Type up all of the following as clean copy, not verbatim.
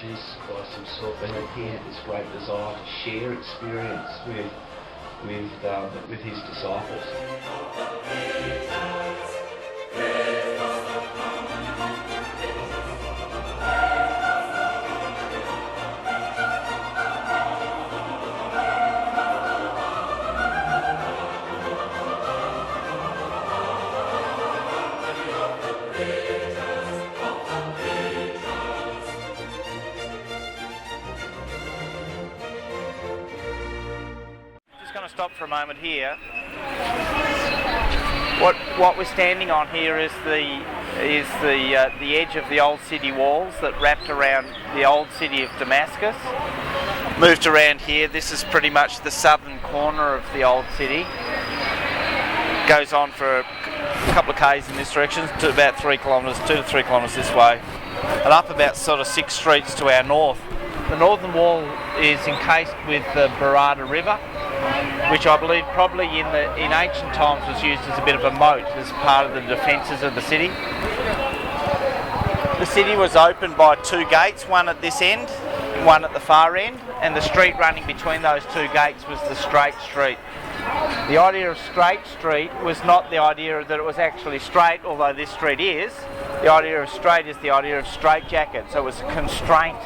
introduced by some sort, but he had this great desire to share experience with his disciples. Going to stop for a moment here. What we're standing on here is the edge of the old city walls that wrapped around the old city of Damascus. Moved around here. This is pretty much the southern corner of the old city. Goes on for a couple of k's in this direction to about 3 kilometres, 2 to 3 kilometres this way, and up about sort of 6 streets to our north. The northern wall is encased with the Barada River, which I believe probably in ancient times was used as a bit of a moat as part of the defences of the city. The city was opened by 2 gates, one at this end, one at the far end, and the street running between those 2 gates was the straight street. The idea of straight street was not the idea that it was actually straight, although this street is. The idea of straight is the idea of straitjacket, so it was constraint,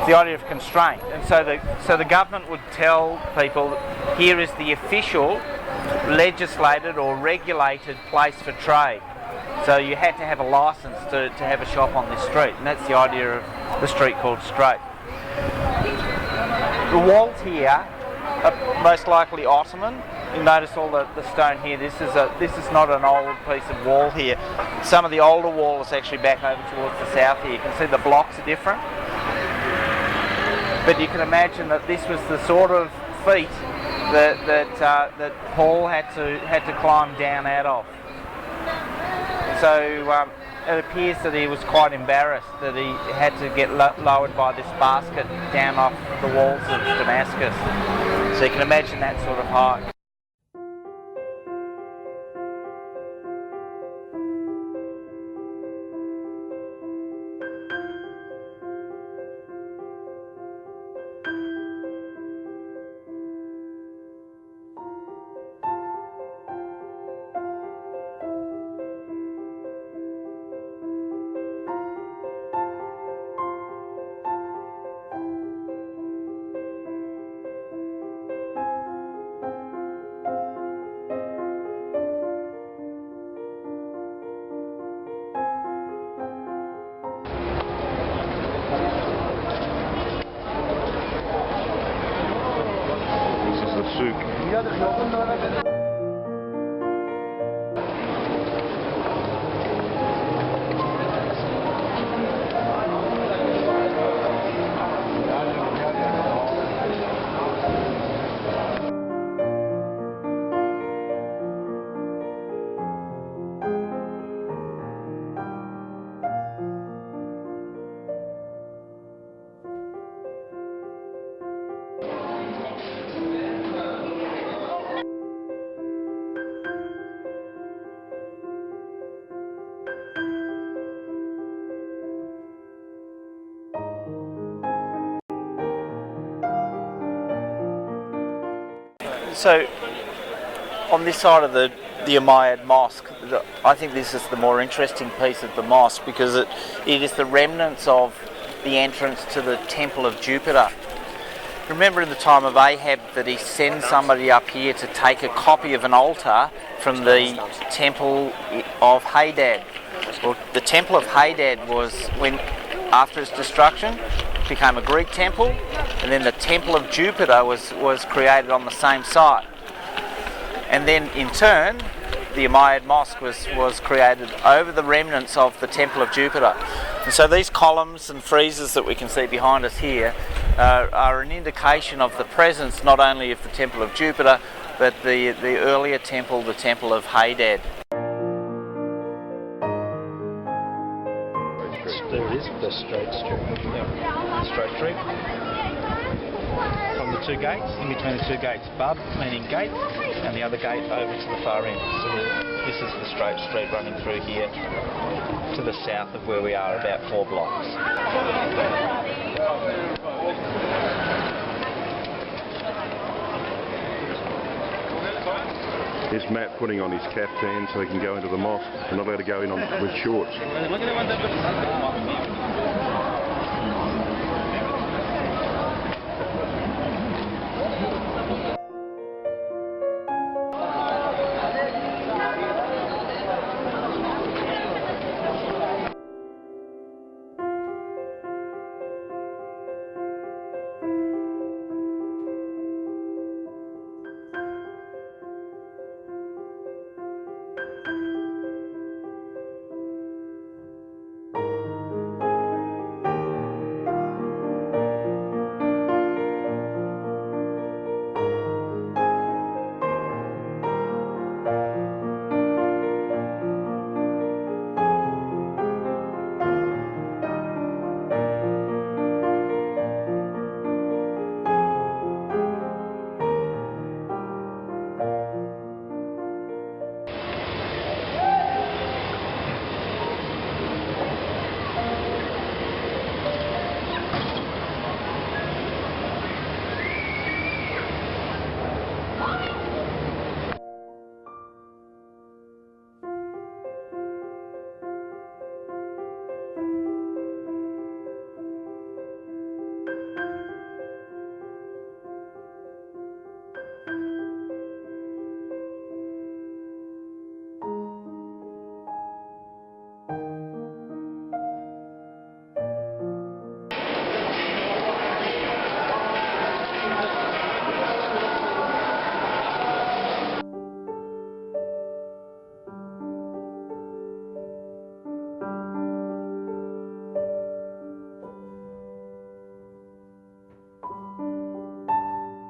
the idea of constraint. And so the government would tell people, here is the official legislated or regulated place for trade. So you had to have a licence to have a shop on this street, and that's the idea of the street called straight. The walls here are most likely Ottoman. You notice all the stone here. This is not an old piece of wall here. Some of the older wall is actually back over towards the south here. You can see the blocks are different. But you can imagine that this was the sort of feat that Paul had to climb down out of. So it appears that he was quite embarrassed that he had to get lowered by this basket down off the walls of Damascus. So you can imagine that sort of height. So, on this side of the Umayyad Mosque, I think this is the more interesting piece of the mosque because it is the remnants of the entrance to the Temple of Jupiter. Remember in the time of Ahab that he sends somebody up here to take a copy of an altar from the Temple of Hadad. Well, the Temple of Hadad was, when after its destruction, became a Greek temple, and then the Temple of Jupiter was created on the same site. And then in turn, the Umayyad Mosque was created over the remnants of the Temple of Jupiter. And so these columns and friezes that we can see behind us here are an indication of the presence not only of the Temple of Jupiter, but the earlier temple, the Temple of Hadad. There it is, the straight street. Yeah, straight street. From the 2 gates, in between the 2 gates, Bab, meaning gate, and the other gate over to the far end. So this is the straight street running through here to the south of where we are, about 4 blocks. Here's Matt putting on his caftan so he can go into the mosque. We're not allowed to go in with shorts.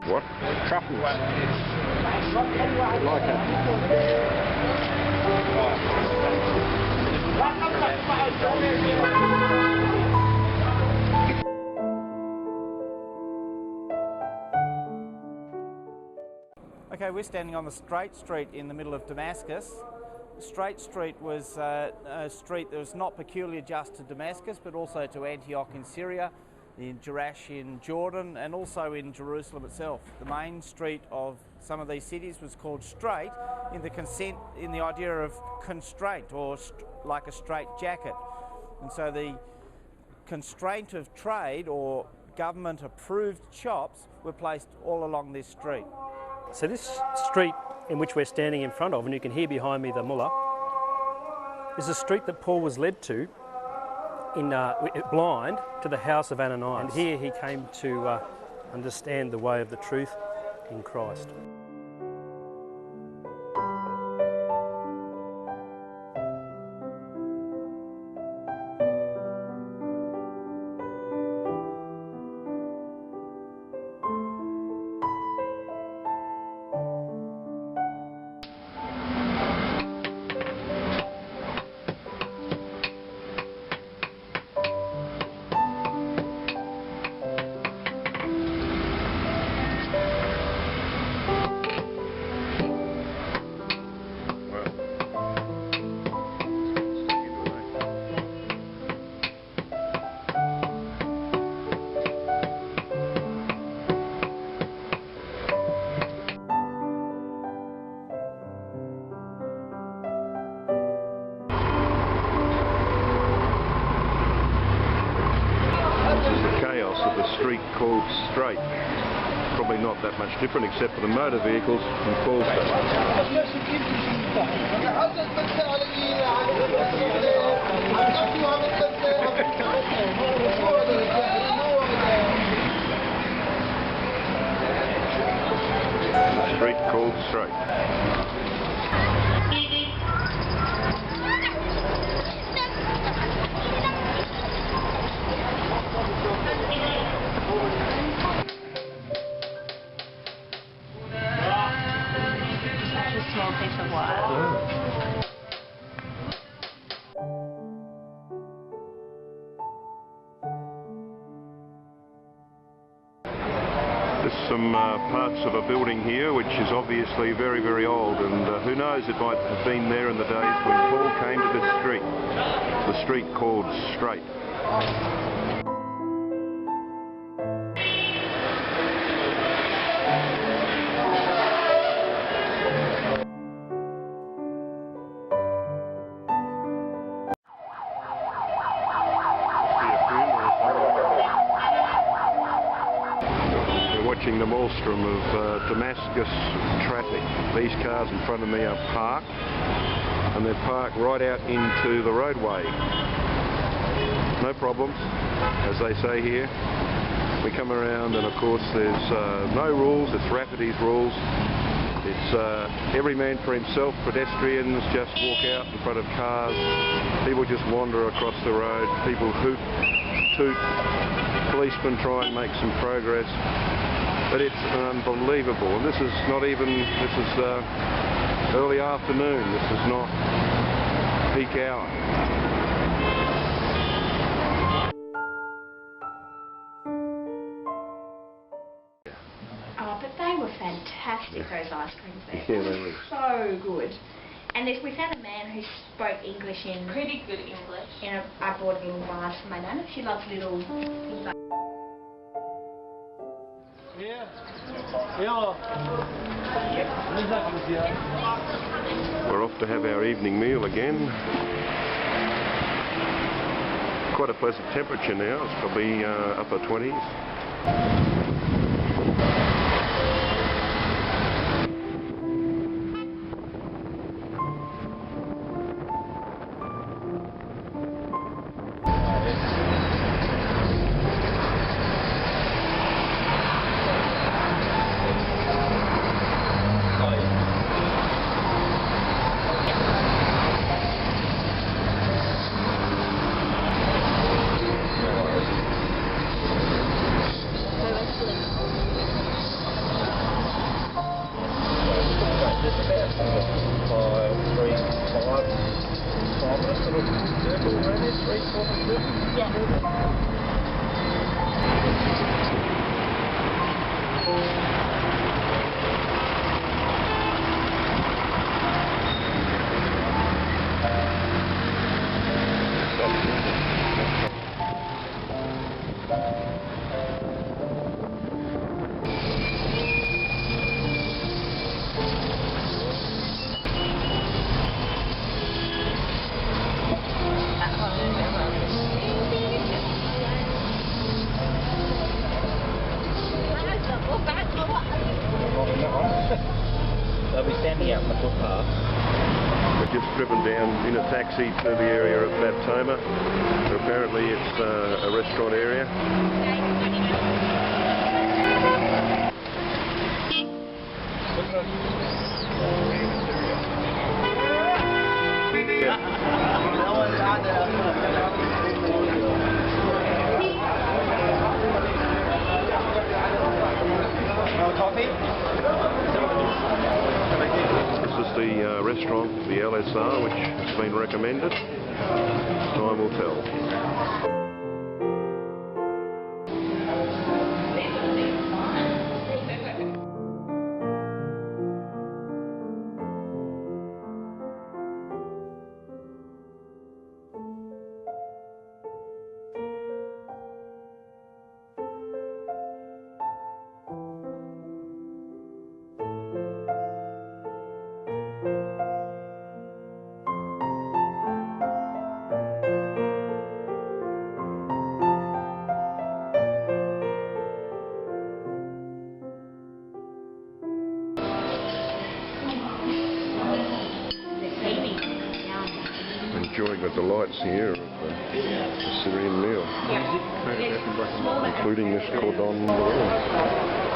What? Truffles. I like it. Okay, we're standing on the Straight Street in the middle of Damascus. Straight Street was a street that was not peculiar just to Damascus, but also to Antioch in Syria, in Jerash in Jordan, and also in Jerusalem itself. The main street of some of these cities was called Straight in the idea of constraint, or like a straight jacket. And so the constraint of trade or government approved shops were placed all along this street. So this street in which we're standing in front of, and you can hear behind me the mullah, is a street that Paul was led to blind to the house of Ananias. And here he came to understand the way of the truth in Christ. Street called Straight. Probably not that much different except for the motor vehicles and Paul's Street called Straight. Small piece of wire. There's some parts of a building here which is obviously very, very old, and who knows, it might have been there in the days when Paul came to this street, the street called Straight. watching the maelstrom of Damascus traffic. These cars in front of me are parked, and they're parked right out into the roadway. No problem, as they say here. We come around, and of course there's no rules. It's Rafferty's rules. It's every man for himself. Pedestrians just walk out in front of cars. People just wander across the road. People hoot, toot. Policemen try and make some progress. But it's unbelievable. And this is not even, this is early afternoon. This is not peak hour. Oh, but they were fantastic, those ice creams there. Yeah, they were. So good. And we found a man who spoke English in... Pretty good English. I bought a little vase for my nana. She loves little... We're off to have our evening meal again. Quite a pleasant temperature now. It's probably upper 20s. They'll be standing out in the footpath. We've just driven down in a taxi to the area of Baptoma. So apparently it's a restaurant area. This is the restaurant, the LSR, which has been recommended. Time will tell. Enjoying the delights here of the Syrian meal, including this cordon bleu.